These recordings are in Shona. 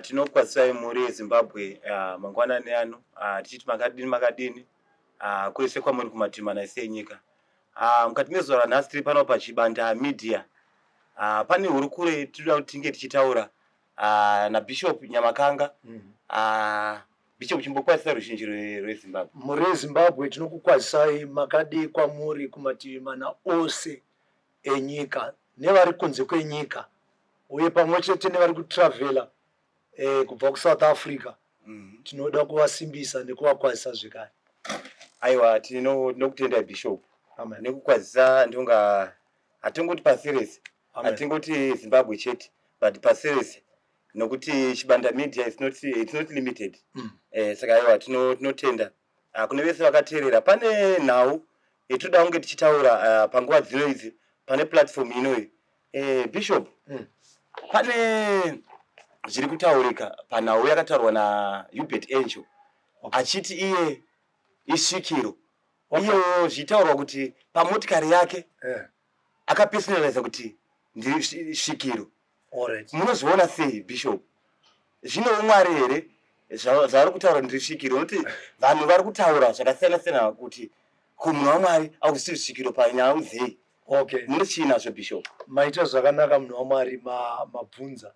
Tinokwazisai muri yeZimbabwe mangwanani ano tichiti makadini kwese kwamuri kumativi mana ese enyika. Mukati mezuva ranhasi tiri pano pachibanda media. Pane hurukure tinoda kuti tinge tichitaura naBishop Nyamakanga. Bishop, chimbokwazisa ruzhinji rweZimbabwe. Muri yeZimbabwe tinokukwazisai makadi kwamuri kumativi mana ose enyika nevari kunze kwenyika uye pamwe chete nevari kutravela kubva kuSouth Africa. Tinoda kuvasimbisa nekuvakwazisa zvekare. Aiwa, tinokutendai Bishop. Amen. Nekukwazisa ndonga hatingoti pasi rese, hatingoti Zimbabwe chete, but pasi rese, nokuti chibanda media it's not limited. Saka aiwa tinotenda kune vese vakateerera. Pane nhau yetoda kunge tichitaura panguva dzino idzi pane platform inoyi. Bishop, pane zviri kutaurika panhau yakataurwa naHubert Angel achiti iye isvikiro. Iyo zvitaurwa kuti pamotikari yake akapersonalize kuti ndiri svikiro. Munozviona sei Bishop? Zvino umwari here zvavari kutaura ndiri svikiro? Nokuti vanhu vari kutaura zvakasiyana-siyana kuti munhu waMwari akusiri svikiro panyaya nzei. Okay. Munochii nazvo Bishop? Maita zvakanaka munhu waMwari mabvunza.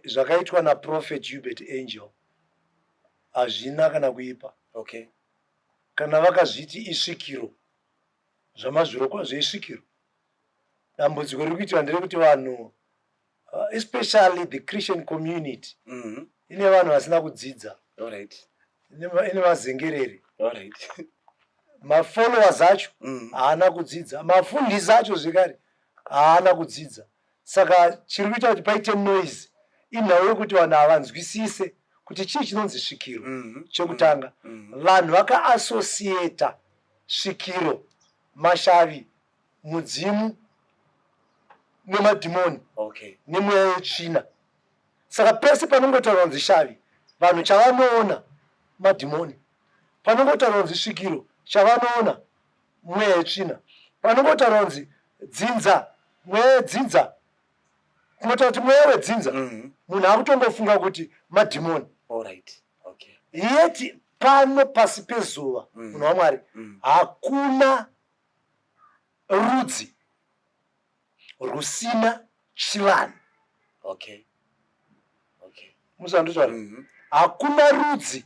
Zvakaitwa naProphet Hubert Angel hazvina kana kuipa. Okay. Kana vakazviti isvikiro zvamazviro kwazvo isvikiro. Dambudziko riri kuitwa nderekuti vanhu especially the Christian community ine vanhu vasina kudzidza. Alright. Ine mazengereri. Alright. Mafollowers acho haana kudzidza, mafundisi acho zvekare haana kudzidza. Saka chiri kuita kuti paite noise inhau yekuti vanhu havanzwisise kuti chii chinonzi svikiro. Chekutanga, vanhu vakaassociata svikiro, mashavi, mudzimu nemadhimoni, nemweya yetsvina. Saka pese panongotaurwa kunzi shavi, vanhu chavanoona madhimoni. Panongotaurwa kunzi svikiro, chavanoona mweya yetsvina. Panongotaurwa kunzi dzinza, mweya yedzinza, kunotaura kuti mweya wedzinza, munhu akutongofunga kuti madhimoni. Alright. Okay. Yeti pano pasi pezuva munhu waMwari hakuna rudzi rusina chivanhu. Okay. Okay. Musandutaura. Hakuna rudzi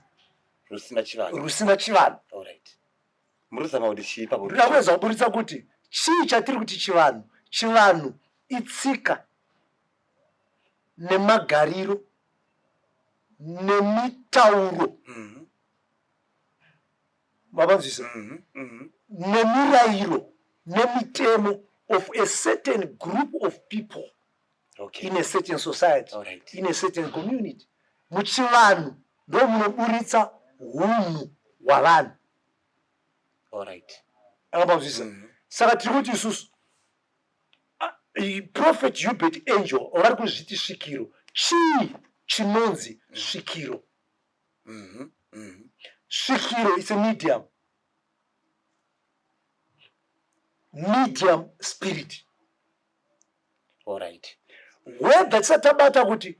rusina chivanhu. Alright. Muruzama kuti chii papo? Ndinaweza kuburitsa kuti chii chatiri kuti chivanhu. Chivanhu itsika nemagariro nemitauro mavanzisa nemirayiro nemitemo of a certain group of people in a certain society, in a certain community. Muchivanhu ndo munoburitsa hunhu hwavanhu. Mavanzisa. Saka tiri kuti isusu Prophet Hubert Angel vari kuzviti svikiro. Chii chinonzi svikiro? Svikiro is a medium spirit. Alright. Whether tisatabata kuti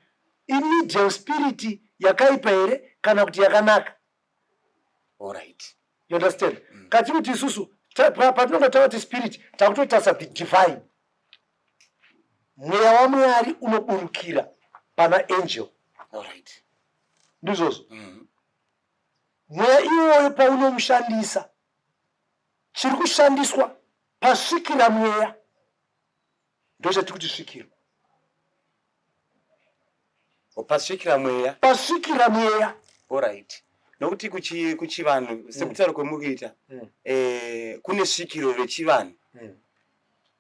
medium spirit yakaipa here kana kuti yakanaka. Alright. You understand? Kati kuti isusu patinonga tavati spirit takutotasa the divine. Mweya waMwari unoburukira pana angel. Alright. Ndizvozvo. Mweya iwoyo paunomushandisa, chiri kushandiswa pasvikira mweya ndo chatiri kuti svikiro. Pasvikira mweya. Pasvikira mweya. Alright. Nokuti kuchivanhu sekutaura kwemurikuita kune svikiro rechivanhu,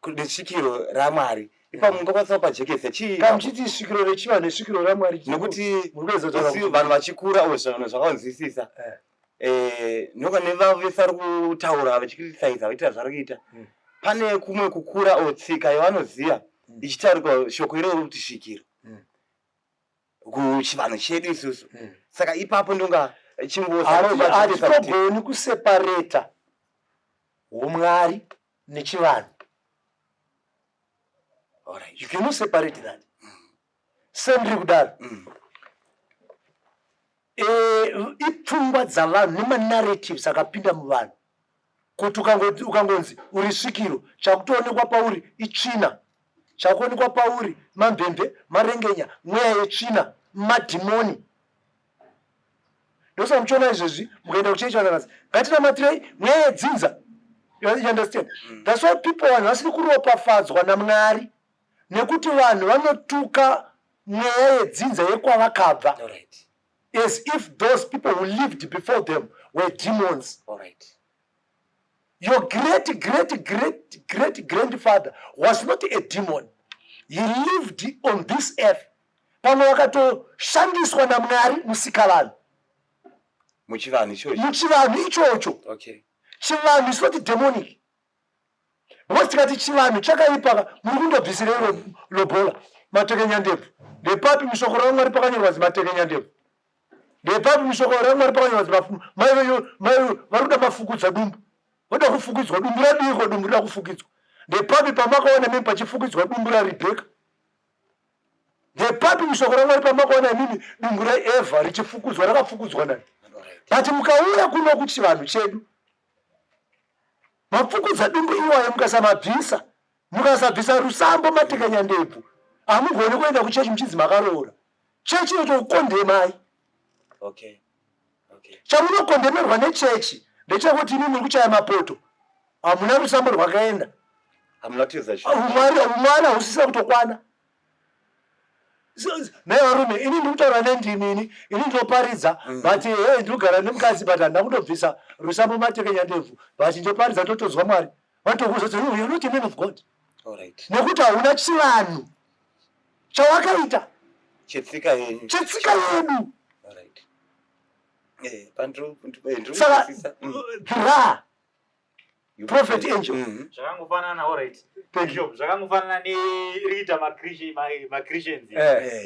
kune svikiro raMwari. Ipa mungokwanisa pajekesa chii? Kamuchiti svikiro rechivanhu nesvikiro raMwari. Nokuti vanhu vachikura zvinhu zvakavanzwisisa. Noka nevese vari kutaura vachikritisaiza vachiita zvari kuita. Pane kumwe kukura tsika yavanoziva ichitaurwa shoko iroro kuti svikiro kuchivanhu chedu isusu. Saka ipapo ndonga hatitogoni kuseparata uMwari nechivanhu. You cannot separate that. sendiri kudaro ipfungwa dzavanhu nemanarratives akapinda muvanhu kuti ukangonzi uri svikiro chakutoonekwa pauri itsvina chakuonekwa pauri mamvemve marengenya mweya yetsvina madhimoni ndosa muchiona izvezvi mukaenda kuchechi vanakazi ngatinamatire mweya yedzinza. You understand? That's why people vanhu vasiri kuropafadzwa naMwari nekuti vanhu vanotuka mweya yedzinza yekwavakabva as if those people who lived before them were demons. Your great grandfather was not a demon. He lived on this earth. Pano vakatoshandiswa naMwari musikavanhu muchivanhu ichocho. Chivanhu is not demonic. Because tikati chivanhu chakaipa muri kundobvisirei lobola matekenya ndebvu ndepapi mishoko raMwari pakanyorwa zi matekenya ndebvu ndepapi mishoko raMwari pakanyorwa zi mafumbu mai varuda mafukudza dumbu voda kufukidzwa dumbu radiko dumbu rida kufukidzwa ndepapi pamakaona mimi pachifukidzwa dumbu raRebheka ndepapi mishoko raMwari pamakaona mimi dumbu raEvha richifukudzwa rakafukudzwa nani but mukauya kuno kuchivanhu chedu mapfukudza dumbu iwayo mukasamabvisa mukasabvisa rusambo matekenya ndebvu hamugoni kuenda kuchechi muchinzi makaroora chechi yotokukondemai. Chamunokondemerwa nechechi ndechekuti imi muri kuchaya mapoto hamuna rusambo rwakaenda umwari hausisa kutokwana. Nai varume ini ndikutaura nendimi ini ndoparidza but ndinogara nemukadzi but handina kundobvisa rusambo matekenya ndebvu but ndoparidza ndotozwa Mwari vatokuza kuti you're not a man of God nekuti hauna chivanhu chawakaita chetsika yedu. Saka dra prophet angel zvakangofanana zvakangofanana nerita maChristians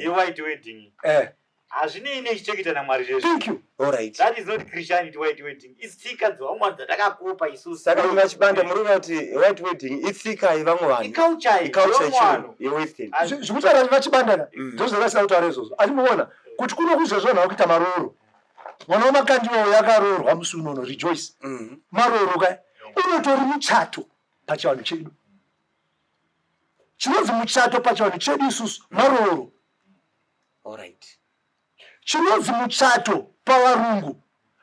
white wedding hazvinei nechichekuita naMwari zvezvo. Thank you. That is not Christianity. White wedding itsika dzavamwe dzatakakopa isusu. Saka machibanda murikuona kuti white wedding itsika yevamwe vanhu iculture yewestern zvekutaura vachibandana ndozvakasina kutaura izvozvo asi muona kuti kuno kuzvezvo nawo kuita maroro mwana wamakandiwo yakaroorwa musi unono rejoice maroro kai unotori muchato pachivanhu chedu chinonzi muchato pachivanhu chedu isusu maroro. Chinonzi muchato pavarungu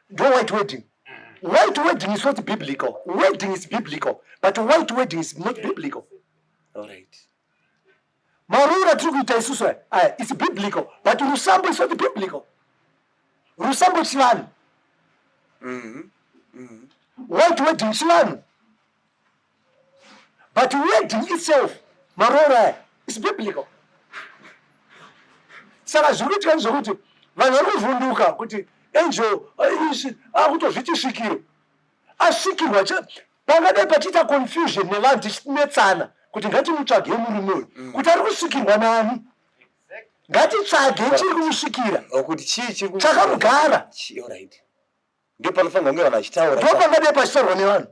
ndo white wedding. White wedding is not biblical. Wedding is biblical, but white wedding is not biblical. Marura tiri kuita isusu aya it's biblical, but rusambo is not biblical. Rusambo chivanhu. White wedding chivanhu, but wedding itself marora is biblical. Saka zvikuitika ndezvokuti vanhu vari kuvhunduka kuti angel akutozviti svikiro asvikirwa pangadai pachiita confusion nevanhu tichinetsana kuti ngatimutsvage murume uyu kuti ari kusvikirwa nani ngatitsvage chiri kumusvikira kuti chii chiri chakamugara ndio panofanira kunge vanhu vachitaura ndo pangadai pachitaurwa nevanhu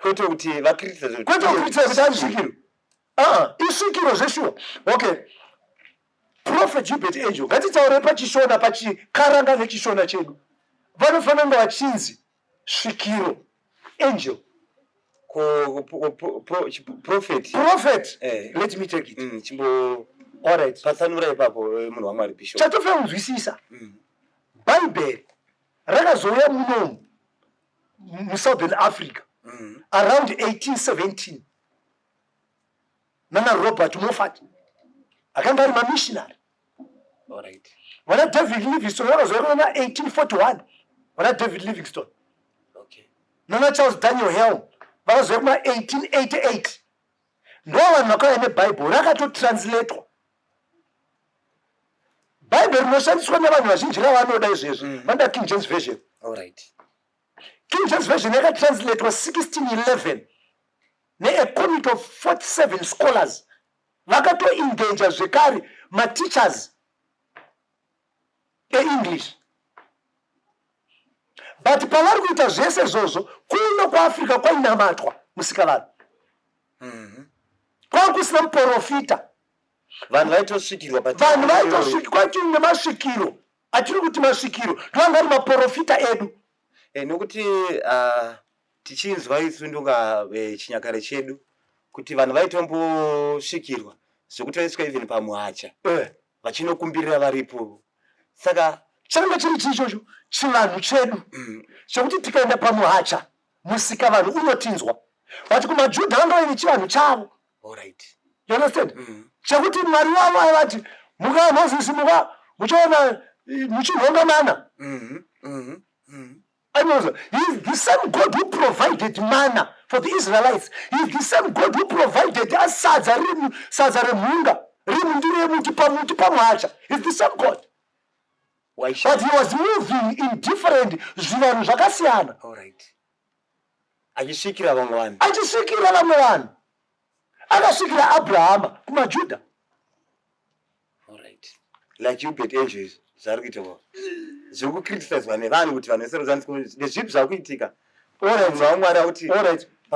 kwete kuti vakritisa kwete kukritisa kuti ari svikiro isvikiro zveshuwa. Okay, prophet Gilbert Angel ngatitaure pachishona pachikaranga nechishona chedu vanofanira kunge vachinzi svikiro angel prophet let me take it all right patsanura ipapo munhu waMwari bishop chatofanira kunzwisisa bhaibheri rakazouya munomu muSouthern Africa around 1817 nana Robert Moffat akanga ari mamissionary. Vana David Livingstone vakazouya kuna 1841 vana David Livingstone nana Charles Daniel Helm vakazouya kuna 1888 ndo vanhu vakauya nebhaibheri rakatotranslatewa. Bhaibheri rinoshandiswa nevanhu vazhinji ravanoda izvezvi vanoda King James Version. King James Version yakatranslatewa 1611 ne a committee of 47 scholars vakatoengaja zvekare mateachers eEnglish. But pavari kuita zvese izvozvo kuno kuAfrica kwainamatwa musikavanhu kwanga kusina muprofita vanhu vaitosvikirwa vanhu vaitosvikirwa kwati nemasvikiro atiri kuti masvikiro ndovanga ari maprofita edu nokuti tichinzwa isu ndunga chinyakare chedu kuti vanhu vaitombosvikirwa zvokuti vaisvika even pamuhacha vachinokumbirira varipo saka changa chiri chichocho chivanhu chedu chokuti tikaenda pamuhacha musika vanhu unotinzwa vati kumajudha vanga vaine chivanhu chavo. You understand? Chakuti mwari wavo aivati muka Mozisi muka muchaona muchinhonga mana. He is the same God who provided manna for the Israelites. He is the same God who provided us sadza remhunga rimundiri yemuti pamuhacha. He is the same God. But he was moving in different zvivanhu zvakasiyana. Achisvikira vamwe vanhu akasvikira Abrahama kumajudha. Like you bet angels zviri kuita zviri kukritisizwa nevanhu kuti vanhu vese rozanzi nezvipi zvakuitika vamwari kuti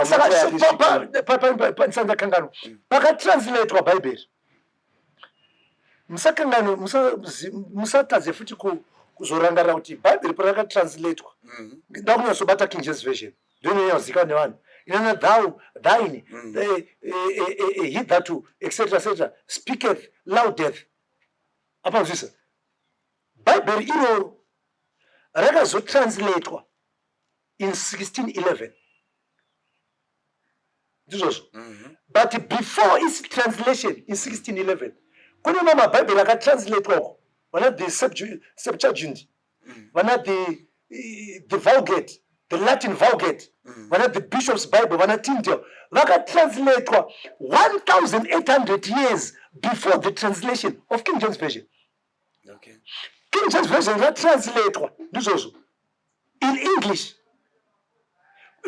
saka pakatranslatewa bhaibheri musatadze futi kuzorangarira kuti bhaibheri parakatranslatewa nda kunyatsobata King James version ndonyazikanwa nevanhu inana thou thine hitherto etc speaketh loudeth apanzvisa bhaibheri iroro rakazotranslatewa in 1611 ndizvozvo but before its translation in 1611 kune mamwe mabhaibheri akatranslatewa vana the Septuagint vana the Vulgate, the Latin Vulgate, vana the Bishop's Bible, vana Tyndale vakatranslatewa 1800 years before the translation of King James Version. King James Version rakatranslatewa ndizvozvo in English.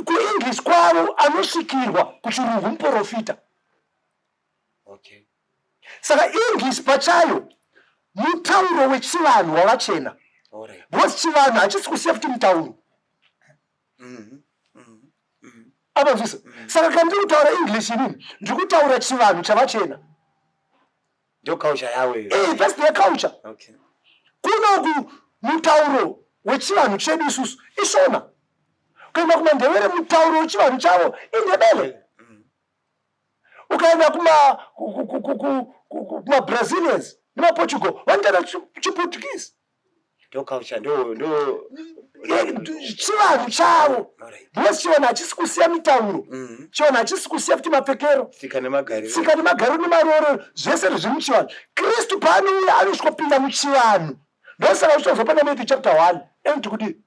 Ku-English kwavo anosvikirwa kuchirungu muprofita. Saka English pachayo mutauro wechivanhu wavachena. Because chivanhu hachisi kusiya futi mutauro. Apanzvisa. Saka kana ndiri kutaura English inini ndiri kutaura chivanhu chavachena. Ndio culture yavo. That's their culture. Kunoku mutauro wechivanhu chedu isusu ishona. Ukaenda kumandevere mutauro wechivanhu chavo indebele. Ukaenda kuma Brazilians nemaPortugal vanotaura chiPortuguese. Ndio culture ndio chivanhu chavo. Because chivanhu hachisi kusiya mitauro. Chivanhu hachisi kusiya futi mapfekero. Tsika nemagariro nemaroro zvese zviri muchivanhu. Kristu paanouya anosvikopinda muchivanhu. Ndosaka uchitozopanda Matthew chapter 1 enti kuti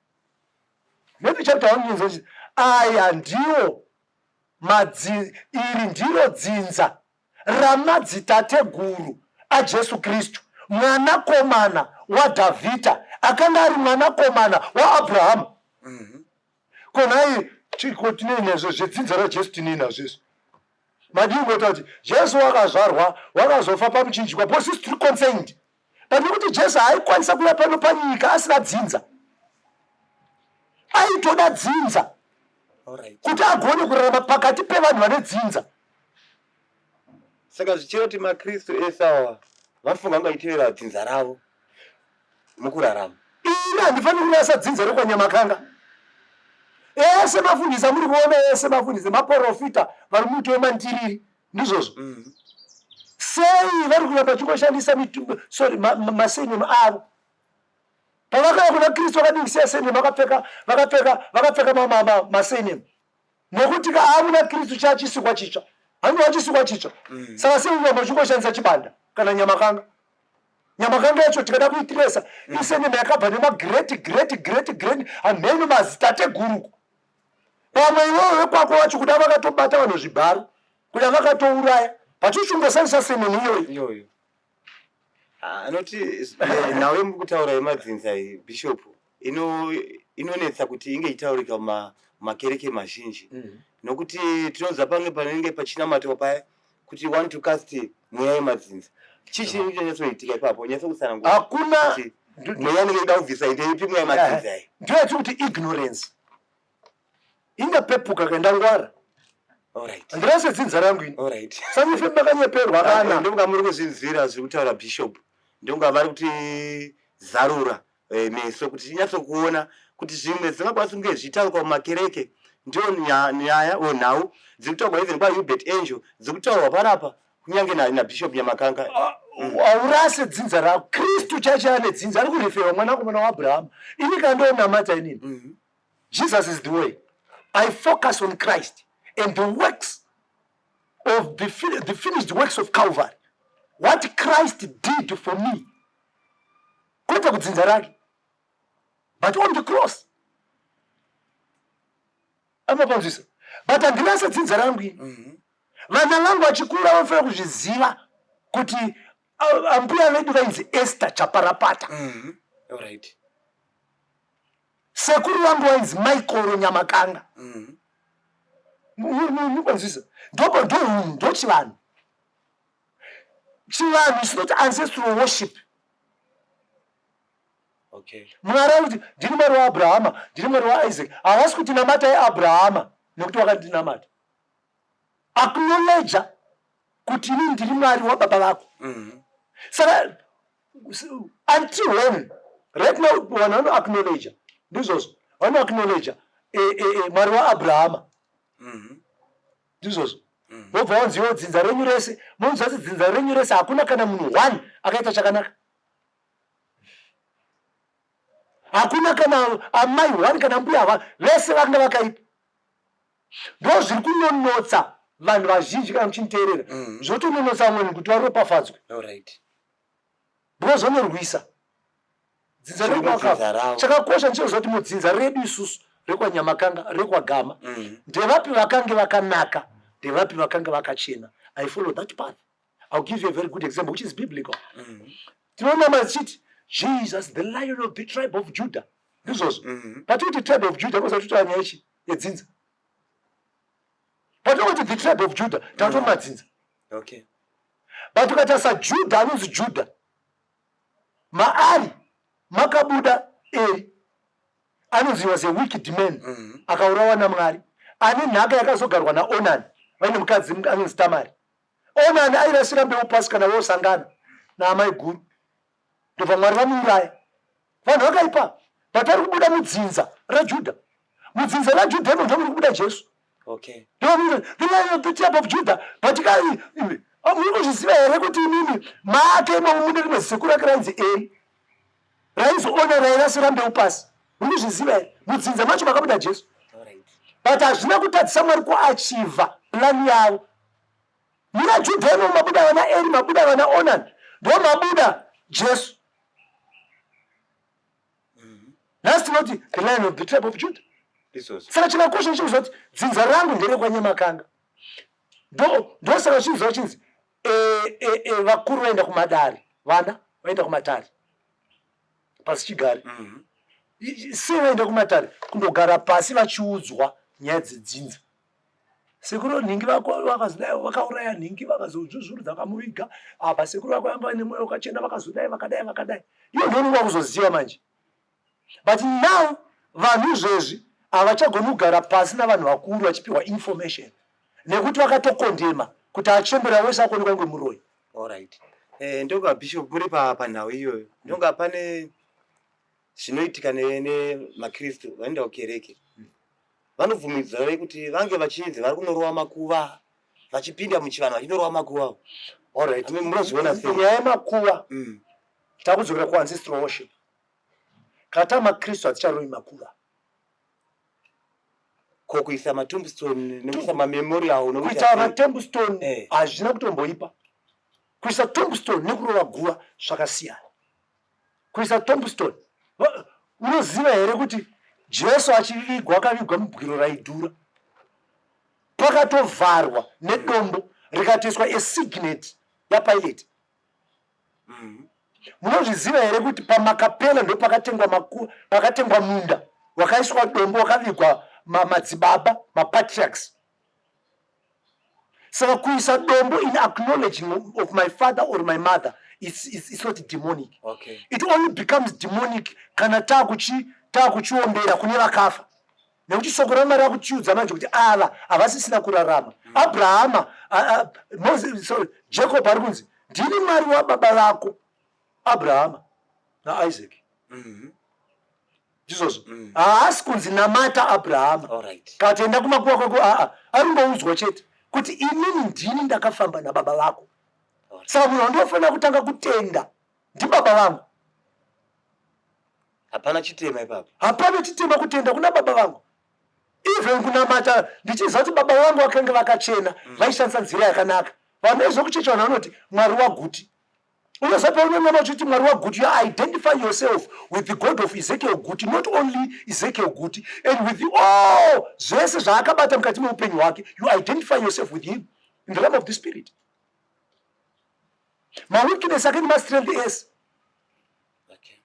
Matthew chapter 1 nyenzo aya ndiwo iri ndiro dzinza ramadzitateguru aJesu Kristu mwanakomana waDhavhidha akanga ari mwanakomana waAbhurahama. Konai chikotine nezvo zvedzinza raJesu tine nazvo. Madingota kuti Jesu wakazvarwa wakazofa pamuchinjikwa because is too concerned. But nokuti Jesu haikwanisa kuya pano panyika asina dzinza. Aitoda dzinza kuti agone kurarama pakati pevanhu vane dzinza. Saka zvichiroti maKristu esawa vafunga ngaitevera dzinza ravo mukurarama. Ini handifaniri kunasa dzinza rekwanyamakanga. Ese mafundisa muri kuona ese mafundisa maprofita vari muti wemandiriri ndizvozvo. Sei vari kuramba vachingoshandisa masenemu avo. Pavakauya kuna Kristu vakadingisa senemu vakapfeka masenemu. Nokuti kaamuna Kristu chachisikwa chitsva. Hangu wachisikwa chitsva. Saka sei kuramba vachingoshandisa chibanda kana nyamakanga. Nyamakanga yacho tikada kuitiresa isenemu yakabva nemagreat amhenu mazitateguru. Pamwe iwowo wekwako wacho kuda vakatobata vanhu zvibharo kuda vakatouraya vachichungoshandisa senemu iyoyo. Anoti nawe mukutaura yemadzinza Bishop inonetsa kuti inge itaurika mumakereke mazhinji nokuti tinonzwa pamwe panenge pachinamatwa paya kuti want to cast mweya yemadzinza. Chichi nyatsoitika ipapo nyatsokusanangura. Hakuna mweya inenge ida kubvisa ndeipi mweya yemadzinza iyi. Ndoyati kuti ignorance ingapepuka kaenda ngwara. Alright. Ndirase dzinza rangu ini. Alright. Samife makanyeperwa kana. Ndonga muri kuzvinzira zvekutaura bishop. Ndonga vari kuti zarura meso kuti chinyatso kuona kuti zvimwe zvingakwanisa kunge zvitaurwa mumakereke ndio nyaya nhau dzikutaurwa even kwa Hubert Angel dzikutaurwa panapa kunyange na Bishop Nyamakanga. Aurase dzinza rako. Kristu chacha ane dzinza ari kurefera mwana komana wa Abraham. Ini kandonamata inini. Jesus is the way. I focus on Christ and the works of the finished works of Calvary. What Christ did for me. Kwete kudzinza rake. But on the cross. Amapanzisa. But andinasa dzinza rangu ini. Vana vangu vachikura vanofana kuzviziva kuti ambuya vedu vainzi Esther Chaparapata. Alright. Sekuru vangu vainzi Michael Nyamakanga. Mupanzisa. Ndo chivanhu. Chivanhu is not ancestral worship. Okay. Mwari kuti ndiri mwari waAbrahama, ndiri mwari waIsaac. Havasi kuti namata yaAbrahama nekuti wakandinamata. Acknowledge kuti ini ndiri mwari wababa vako. Saka until when right now vanhu acknowledge ndizvozvo vanhu acknowledge mwari waAbrahama. Ndizvozvo vobva vanzivo dzinza renyu rese munzwa kuti dzinza renyu rese hakuna kana munhu 1 akaita chakanaka. Hakuna kana amai 1 kana mbuya 1 vese vanga vakaipa. Ndo zviri kunonotsa vanhu vazhinji kana muchiniteerera zvotononotsa vamweni kuti varopafadzwe. Alright. Because vanorwisa dzinza redu wakafa. Chakakosha ndechekuziva kuti mudzinza redu isusu rekwaNyamakanga rekwagama ndevapi vakange vakanaka ndevapi vakange vakachena. I follow that path. I'll give you a very good example which is biblical. Tinoona machiti Jesus the Lion of the tribe of Judah. Ndizvozvo. Patikuti tribe of Judah kozatuti nyaya ichi yedzinza. Patikuti the tribe of Judah takuti madzinza. Okay. But ukatasa Judah anonzi Judah. Maari makabuda Eri anonzi was a wicked man. Akaurawa naMwari. Ane nhaka yakazogarwa naOnan. Vaine mukadzi anonzi Tamari. Onan airasira mbeu pasi kana vosangana naamai guru. Ndobva Mwari vamuuraya. Vanhu vakaipa. Vatari kubuda mudzinza raJudha. Mudzinza raJudha imo ndomuri kubuda Jesu. Okay. The Lion of the tribe of Judah. But muri kuzviziva here kuti inini maake mune rimwe zisekuru rake rainzi Eri rainzi Ona rairasira mbeu pasi. Muri kuzviziva here mudzinza macho makabuda Jesu. But hazvina kutadzisa Mwari kuachivha plani yavo. Muna Judha imo mabuda vana Eri mabuda vana Onan ndo mabuda Jesu. That's not the Lion of the tribe of Judah. Saka chinakosha ndechekuziva kuti dzinza rangu nderekwaNyamakanga. Ndo saka chiziva chinzi vakuru vaenda kumadare, vana vaenda kumatare pasi chigare. Sei vaenda kumatare kundogara pasi vachiudzwa nyaya dzedzinza. Sekuru nhingi vakazodai vakauraya nhingi vakazozvuzvurudza vakamuviga. Apa sekuru vako vanga vane mwoyo wakachena vakazodai vakadai. Iyo ndounonga kuzoziva manje. But now vanhu izvezvi havachagoni kugara pasi navanhu vakuru vachipiwa information nekuti vakatokondema kuti achembera wese akonekwa ingwe muroyi. Alright. Ndonga Bishop muri panhau iyoyo ndonga pane zvinoitika nemakristu vaenda kukereke vanobvumidzwa kuti vange vachinzi vari kunorowa makuva vachipinda muchivanhu vachinorowa makuva. Alright. Munozviona sei nyaya yemakuva? Takudzokera kuancestral worship. Kata makristu haticharowi makuva. Kuisa matombstone nekuisa mamemorial kuita matombstone hazvina kutomboipa. Kuisa tombstone nekurova guva zvakasiyana. Kuisa tombstone unoziva here kuti Jesu achivigwa akavigwa mubwiro raidhura pakatovharwa nedombo rikatoiswa esignet yaPilate. Munozviziva here kuti pamakapela ndo pakatengwa munda wakaiswa dombo wakavigwa madzibaba mapatriarchs. Saka kuisa dombo in acknowledging of my father or my mother it's not demonic. Okay. It only becomes demonic kana takuchiombera kune vakafa. Nekuti shoko raMwari rakutiudza manje kuti ava havasisina kurarama Abrahama Moses, sorry, Jacob ari kunzi ndini Mwari wababa vako Abrahama naIsaac. Ndizvozvo haasi kunzi namata Abrahama katenda kumakuwa kwako aringouzwa chete kuti inini ndini ndakafamba nababa vako. Saka munhu andofanira kutanga kutenda ndibaba vangu. Hapana chitema ipapo. Hapana chitema kutenda kuna baba vangu. Even kunamata ndichiziva kuti baba vangu vakanga vakachena vaishandisa nzira yakanaka. Vanhu vezvokuchecha vanhu vanoti Mwari waguti. Unoziva paunonama uchiti Mwari waguti, you identify yourself with the God of Ezekiel Guti, not only Ezekiel Guti, and with all zvese zvaakabata mukati meupenyu hwake, you identify yourself with him in the realm of the spirit. My weakness again, my strength is. Okay.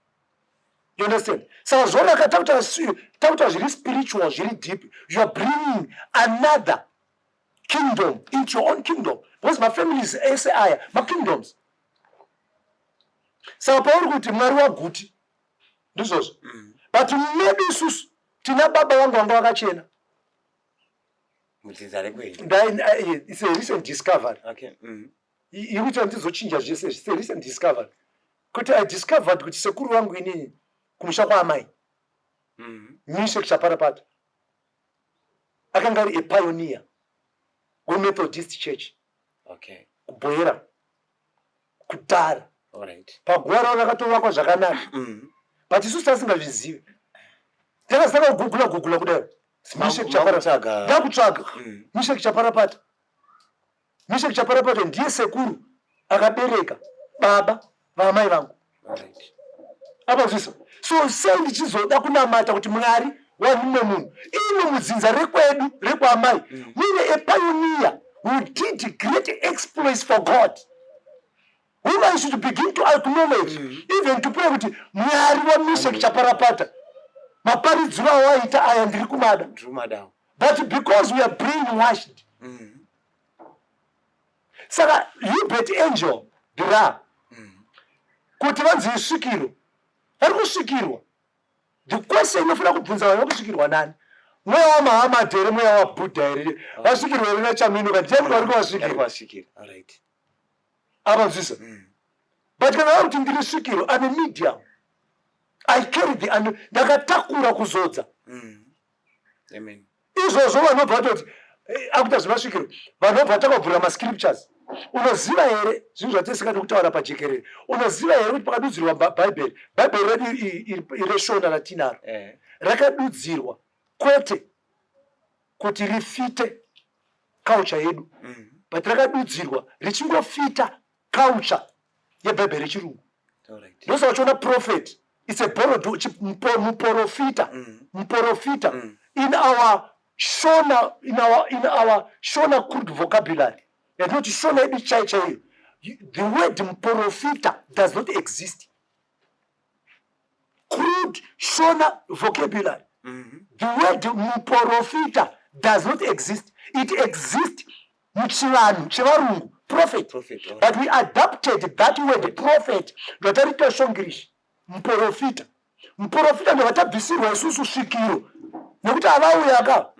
You understand? So takuta zviri spiritual, zviri deep. You are bringing another kingdom into your own kingdom. Because my family is SAI, my kingdoms. Saka pauri kuti Mwari waguti ndizvozvo. But maybe isusu tina baba vangu vanga vakachena. It's a recent discovery. Okay. Yekuti handizochinja zvese, it's a recent discovery. Kuti I discovered kuti sekuru vangu inini kumusha kwaamai Meshach Chaparapata akanga ari a pioneer weMethodist Church. Okay. Kubhoera kudhara. All right. Paguva ravo rakatovakwa zvakanaka. But isusu tasingazvizivi. Takazaka kugugula kudai. Meshach Chaparapata. Ndakutsvaga. Meshach Chaparapata. Meshach Chaparapata ndiye sekuru akabereka baba vaamai vangu. All right. Apa zviso. So sei ndichizoda kunamata kuti Mwari wamumwe munhu ino mudzinza rekwedu rekwaamai mune a pioneer who did great exploits for God, whom I should begin to acknowledge, even to pray kuti Mwari waMeshach Chaparapata maparidziro awaita aya ndiri kumada. But because we are brainwashed, saka Hubert Angel Dira kuti vanzi isvikiro vari kusvikirwa. The question inofana kubvunza vanhu vakusvikirwa nani? Mweya waMuhammad here, mweya waBuddha here? Vasvikirwa here nachaminoka ndiani vari kuvasvikira? All right. Apa nzvisa. But kana vari kuti ndiri svikiro, I'm a medium. I carry the ndakatakura kuzodza. Amen. Izvozvo vanhu vabva vatoti akuita zvevasvikiro, vanhu vabva takavhura mascriptures. Unoziva here zvinhu zvatisingadi kutaura pajekerere? Unoziva here kuti pakadudzirwa bhaibheri redu ireshona ratinaro rakadudzirwa kwete kuti rifite culture yedu, but rakadudzirwa richingofita culture yebhaibheri rechirungu. Ndosaka uchiona prophet, it's a borrowed muprofita in our Shona crude vocabulary. And not Shona edu chaiyo. The word muprofita does not exist. Crude Shona vocabulary. The word muprofita does not exist. It exists muchivarungu, prophet. But we adapted that word prophet ndotarita shongirish muprofita. Muprofita ndovatabvisirwa isusu svikiro nekuti avauya aka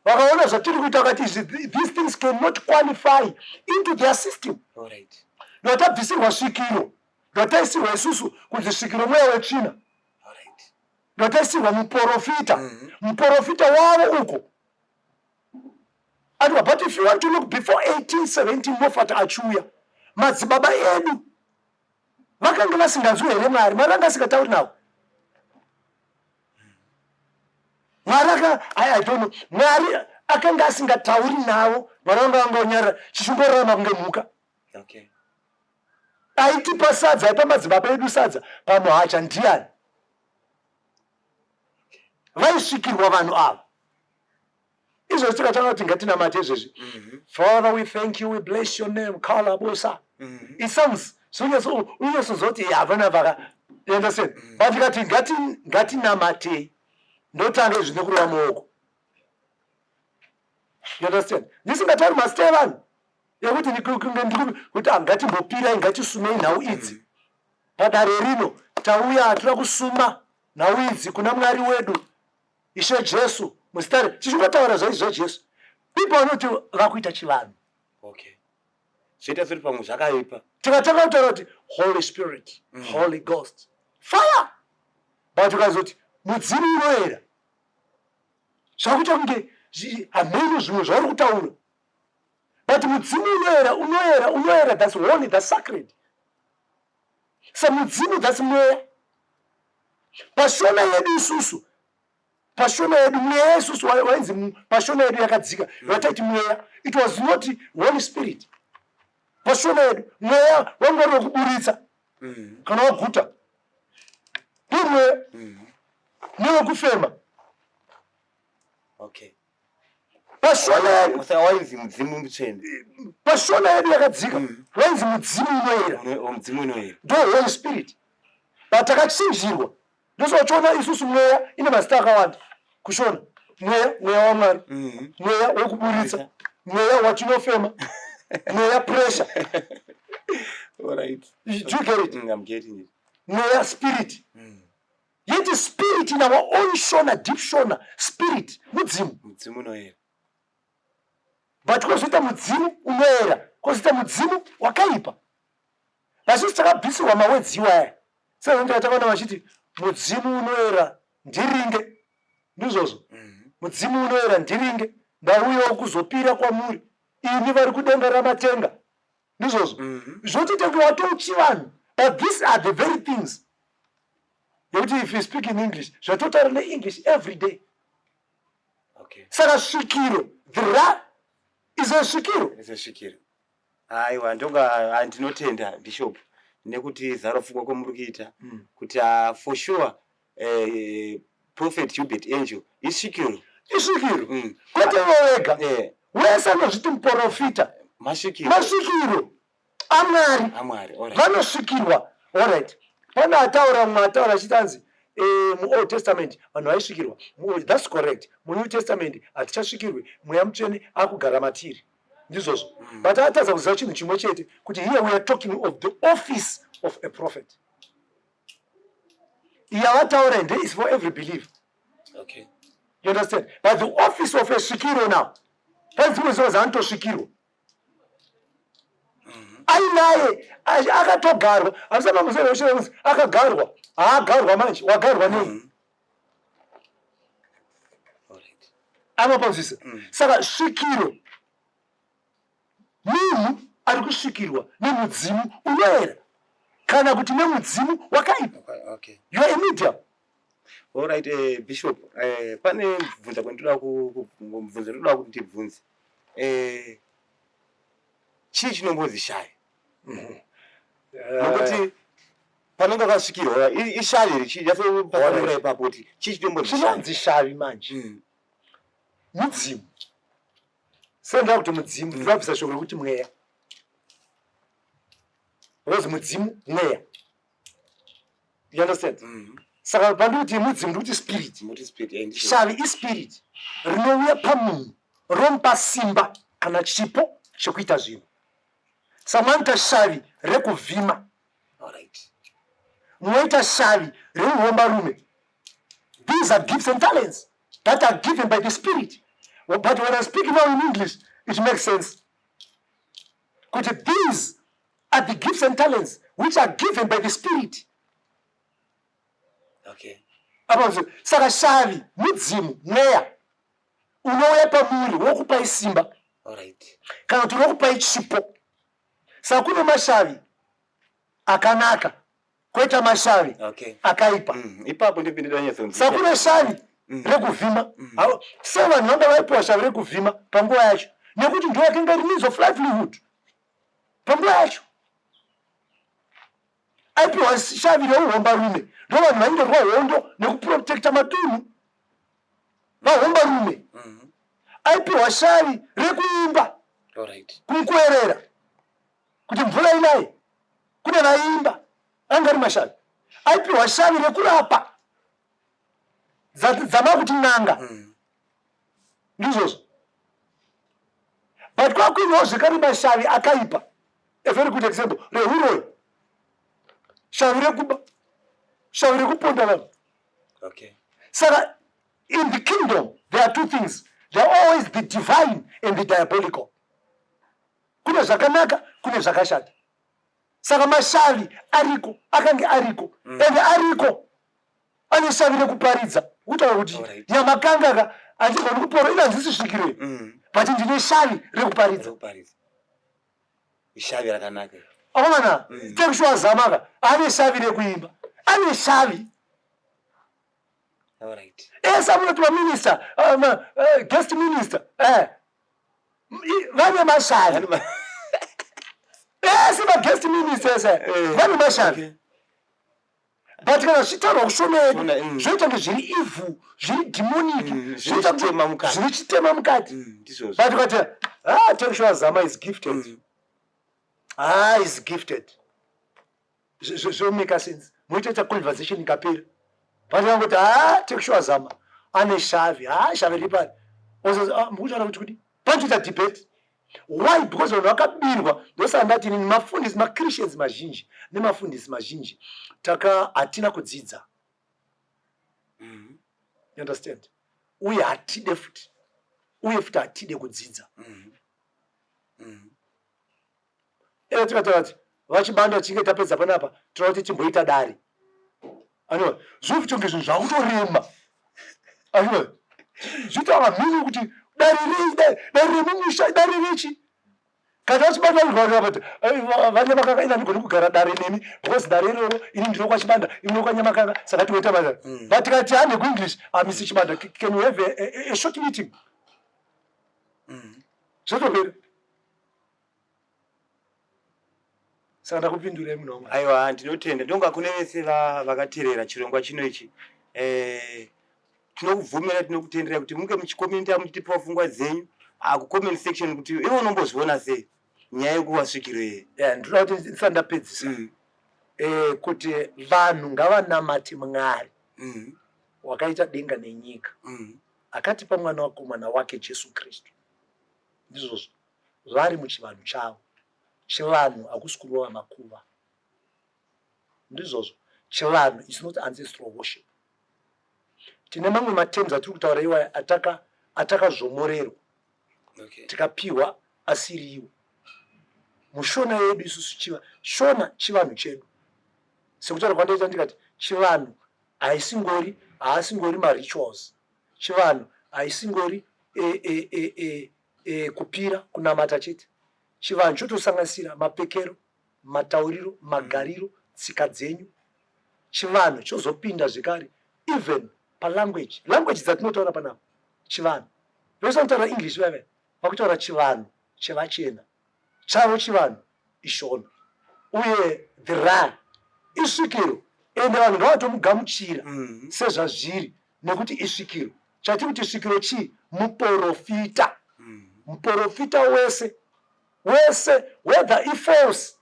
vakaona zvatiri kuita vakati these things cannot qualify into their system. Ndovatabvisirwa svikiro ndotaisirwa isusu kunzi svikiro mweya wetsvina. Ndotaisirwa muprofita. Muprofita wavo uko. But if you want to look before 1817 Moffat achiuya, madzibaba edu vakanga vasinganzwi here Mwari, Mwari anga asingatauri navo. Mwari I don't know, Mwari akanga asingatauri navo, Mwari anga angonyarara chichingorarama kunge mhuka. Aitipa sadza, aipa madzibaba edu sadza pamuhacha ndiani? Vaisvikirwa vanhu ava. Izvozvo tikatanga kuti ngatinamate izvezvi. Father, we thank you, we bless your name, Kala Bosa. It sounds unyasozoti havana vaka. You understand? But ngatinamate ndotanga zvine kurova maoko. You understand? Ndisingatauri masitaya vanhu yekuti kuti ngatimbopirai, ngatisumei nhau idzi. Padare rino tauya hatira kusuma nhau idzi kuna Mwari wedu Ishe Jesu. Mustari, tichinotaura zvaizvo Jesu. people vanoti vakuita chivanhu. Okay. Zvoita sekuti pamwe zvakaipa. Tikatanga kutaura kuti Holy Spirit, Holy Ghost, fire. But ukazoti mudzimu unoera. Zvakuita kunge hameno zvimwe zvauri kutaura. But mudzimu unoera, that's holy, that's sacred. So mudzimu that's mweya. Pashona yedu isusu. Pashona yedu mweya isusu wainzi pashona yedu yakadzika. Vataiti mweya. It was not Holy Spirit. Pashona yedu mweya wanga wekuburitsa. Kana waguta. Mweya. Newekufema. Okay. Pashona yedu. Wainzi mudzimu mutsvene. Pashona yedu yakadzika. Wainzi mudzimu unoera. Mudzimu unoera. Ndo Holy Spirit. But takachinjirwa. Ndosochiona isusu mweya ine mazita akawanda. Kushona mweya waMwari, mweya wekuburitsa, mweya watinofema, mweya pressure. All right. Do you get it? I'm getting it. Mweya spirit. Yet spirit in our own shona, deep shona, spirit, mudzimu. Mudzimu unoera. But kozoita mudzimu unoera, kozoita mudzimu wakaipa. Vazhinji takabvisirwa mawedziwo aya. Saka ndakataona vachiti mudzimu unoera ndiringe. Ndizvozvo. Mudzimu unoera ndiringe. Ndauyawo kuzopira kwamuri. Ini vari kudenga ramatenga. Ndizvozvo. Zvotoita kuti watouchivanhu. But these are the very things. If you speak in English, zvatotaura English every day. Okay. Saka svikiro, the ra is a svikiro. It's a svikiro. Aiwa ndonga ndinotenda Bishop nekuti zarofuka kwamuri kuita kuti for sure Prophet Hubert Angel isvikiro. Isvikiro. Kwete wega. Wese anozviti muprofita. Masvikiro. Amwari. All right. Vanosvikirwa. All right. Pana ataura achitanzi mu-Old Testament vanhu vaisvikirwa. That's correct. Mu-New Testament hatichasvikirwi. Mweya mutsvene akugara matiri. Ndizvozvo. But atadza kuziva chinhu chimwe chete kuti here we are talking of the office of a prophet. Yavataura is for every believer. Okay. You understand? But the office of a shikiro now. That's what was Anto Shikiro. Ainaye akatogarwa. Asema mzee akagarwa. Garwa manje. Wagarwa nei? All right. Amapanzisa. Saka shikiro. Munhu ari kusvikirwa nemudzimu unoera. Kana kuti nemudzimu wakaipa. Okay. You are a medium. All right, Bishop. Pane mvunza kwendoda kuti ndibvunze. Chii chinombozishaya? Nokuti panonga kasvikirwa ishari yasopasanura ipapo kuti chii chinombozishaya? Chinonzi shavi manje. Mudzimu. Senda kuti mudzimu ndinobvisa shoko rekuti mweya. Because mudzimu mweya. You understand? Saka pandikuti mudzimu ndikuti spirit. Shavi ispirit. Rinouya pamunhu. Romupa simba kana chipo chekuita zvinhu. Samanoita shavi rekuvhima. All right. Munoita shavi reurombarume. These are gifts and talents that are given by the spirit. But when I speak now in English, it makes sense. Because these are the gifts and talents which are given by the Spirit. Okay. Saka shavi, mudzimu, mweya. Unouya pamuri, wokupai simba. All right. Kana kuti wokupai chipo. Saka kune mashavi akanaka. Koita mashavi akaipa. Ipapo ndipindira nyeso. Saka kune shavi rekuvhima. Saka vanhu vanga vaipiwa shavi rekuvhima panguva yacho. Nekuti ndo yakanga means of livelihood. Panguva yacho. Aipiwa shavi reurombarume. Ndo vanhu vaingerwa hondo nekuprotecta matunhu. Vahombarume. Aipiwa shavi rekuimba. All right. Kunkuerera. Kuti mvura inaye. Kune vaimba. Anga ari mashavi. Aipiwa shavi rekurapa. Dzama kuti n'anga. Ndizvozvo. But kwakuinawo zvekare mashavi akaipa. A very good example. Rehuroyi. Shavi rekuba. Shavi rekuponda vanhu. Okay. Saka in the kingdom there are two things. there always the divine and the diabolical. Kune zvakanaka, kune zvakashata. Saka mashavi ariko, akange ariko, ende ariko ane shavi rekuparidza. Kutaura kuti Nyamakanga ka andigoni kupora ina ndisisvikirwe. But ndine shavi rekuparidza. Shavi rakanaka. Aona, Tekshua Zamaka ane shavi rekuimba. Ane shavi. All right. Someone to a minister, guest minister. Vane mashavi. Siba guest minister vane mashavi. But kana zvitaura kushomeka zvoita kunge zviri evil, zviri demonic, zviri chitema mukati. But ukati Tekshua Zama is gifted. Is gifted. Zvomeka sense. Moita conversation ikapera. Vanhu vangoti Tekshua Zama ane shavi, shavi ripari. Mukutaura kuti kuti panoita debate. Why? Because vanhu vakabirwa ndosandati nini mafundisi maChristians mazhinji nemafundisi mazhinji hatina kudzidza. You understand? Uye hatide futi. Uye futi hatide kudzidza. Tikataura kuti vachibanda chinge tapedza panapa tinoda kuti timboita dare. Anyway, zvofuti kunge zvinhu zvakutorema. Anyway, zvitaura mhini kuti dare remumusha, dare rechi. Kana vachibanda kuti Vanyamakanga ina ndigoni kugara dare nemi because dare iroro ini ndiro kwachibanda ini kwaNyamakanga saka tinoita basa. But tikati hane kuEnglish Mr. Chibanda, can we have a short meeting? Zvotopera. Saka ndakupindura munhu wamwe. Aiwa, ndinotenda ndonga kune vese vakateerera chirongwa chino ichi. Tinokubvumira, tinokutendera kuti munge muchikomenta muchitipa pfungwa dzenyu kucomment section kuti iwe unombozviona sei nyaya yekuvasvikiro iyi. Ndinoda kuti ndisandapedzisa kuti vanhu ngavanamate Mwari wakaita denga nenyika, akatipa mwana wakomana wake Jesu Kristu. Ndizvozvo vari muchivanhu chavo. Chivanhu hakusi kurova makuva. Ndizvozvo chivanhu is not ancestral worship. Tine mamwe matems atiri kutaura iwayo atakazvomorerwa tikapiwa asiriwo. Mushona yedu isusu shona chivanhu chedu. Sekutaura kwandaita ndikati chivanhu haasingori marituals. Chivanhu haisingori kupira kunamata chete. Chivanhu chotosanganisira mapfekero, matauriro, magariro, tsika dzenyu. Chivanhu chozopinda zvekare even palanguage dzatinotaura panapa. Chivanhu vese vanotaura English veve vakutaura chivanhu chevachena chavo. Chivanhu ishona uye the ra isvikiro, ende vanhu ngavatomugamuchira sezvazviri nekuti isvikiro. Chati kuti isvikiro chii? Muprofita. Muprofita wese whether ifalse,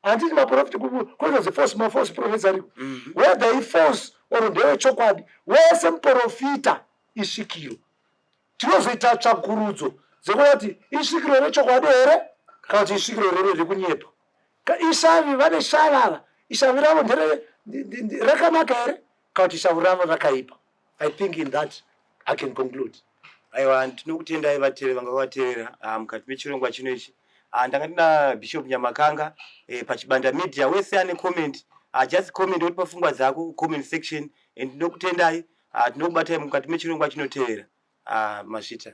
handiti maprofita kunozi false prophets ariko, whether ifalse or ndewechokwadi, wese muprofita isvikiro. Tinozoita tsvakurudzo dzekuona kuti isvikiro rechokwadi here kana kuti isvikiro rekunyepa. Ishavi vane shavava, ishavi ravo rakanaka here kana kuti ishavi ravo rakaipa. I think in that I can conclude. Aiwa, tinokutendai vateereri vanga vakateerera mukati mechirongwa chino ichi. Ndakati naBishop Nyamakanga pachibanda media wese ane comment, just comment uri pafungwa dzako comment section, and ndinokutendai, tinokubatai mukati mechirongwa chinoteerera. Mazvita.